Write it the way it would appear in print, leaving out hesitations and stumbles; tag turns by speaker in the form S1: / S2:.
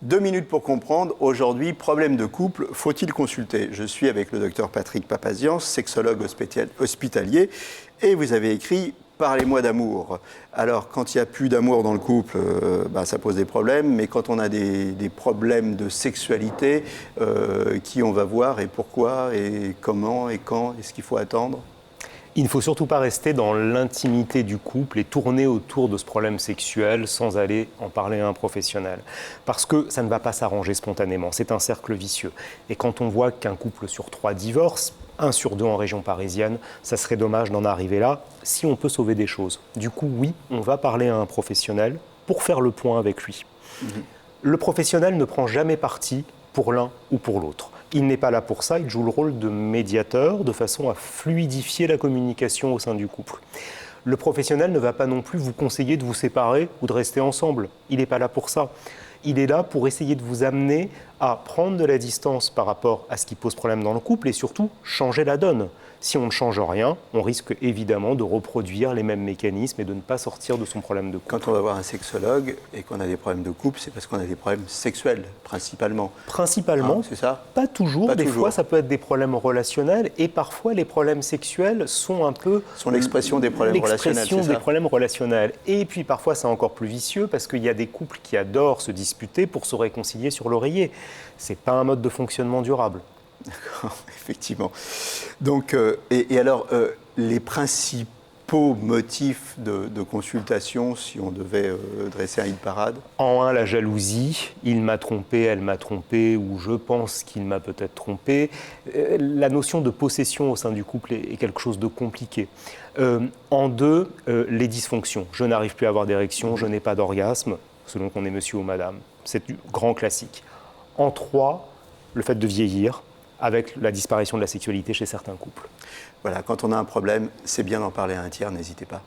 S1: 2 minutes pour comprendre. Aujourd'hui, problème de couple, faut-il consulter? Je suis avec le docteur Patrick Papazian, sexologue hospitalier, et vous avez écrit Parlez-moi d'amour. Alors, quand il n'y a plus d'amour dans le couple, ça pose des problèmes, mais quand on a des problèmes de sexualité, qui on va voir et pourquoi et comment et quand, est-ce qu'il faut attendre?
S2: Il ne faut surtout pas rester dans l'intimité du couple et tourner autour de ce problème sexuel sans aller en parler à un professionnel. Parce que ça ne va pas s'arranger spontanément, c'est un cercle vicieux. Et quand on voit qu'un couple sur 3 divorce, 1 sur 2 en région parisienne, ça serait dommage d'en arriver là si on peut sauver des choses. Du coup, oui, on va parler à un professionnel pour faire le point avec lui. Le professionnel ne prend jamais parti pour l'un ou pour l'autre. Il n'est pas là pour ça, il joue le rôle de médiateur de façon à fluidifier la communication au sein du couple. Le professionnel ne va pas non plus vous conseiller de vous séparer ou de rester ensemble. Il n'est pas là pour ça. Il est là pour essayer de vous amener à prendre de la distance par rapport à ce qui pose problème dans le couple et surtout changer la donne. Si on ne change rien, on risque évidemment de reproduire les mêmes mécanismes et de ne pas sortir de son problème de couple.
S1: Quand on va voir un sexologue et qu'on a des problèmes de couple, c'est parce qu'on a des problèmes sexuels, principalement.
S2: Principalement,
S1: c'est ça?
S2: Pas toujours. Des
S1: toujours.
S2: fois, ça peut être des problèmes relationnels et parfois, les problèmes sexuels sont un peu...
S1: Sont l'expression des problèmes relationnels, c'est ça?
S2: des problèmes relationnels. Et puis, parfois, c'est encore plus vicieux parce qu'il y a des couples qui adorent se disputer pour se réconcilier sur l'oreiller. C'est pas un mode de fonctionnement durable.
S1: D'accord, effectivement. Donc, et alors, les principaux motifs de consultation, si on devait dresser un hit-parade?
S2: En un, la jalousie. Il m'a trompé, elle m'a trompé, ou je pense qu'il m'a peut-être trompé. La notion de possession au sein du couple est quelque chose de compliqué. En deux, les dysfonctions. Je n'arrive plus à avoir d'érection, je n'ai pas d'orgasme, selon qu'on est monsieur ou madame. C'est du grand classique. En trois, le fait de vieillir, avec la disparition de la sexualité chez certains couples.
S1: Voilà, quand on a un problème, c'est bien d'en parler à un tiers, n'hésitez pas.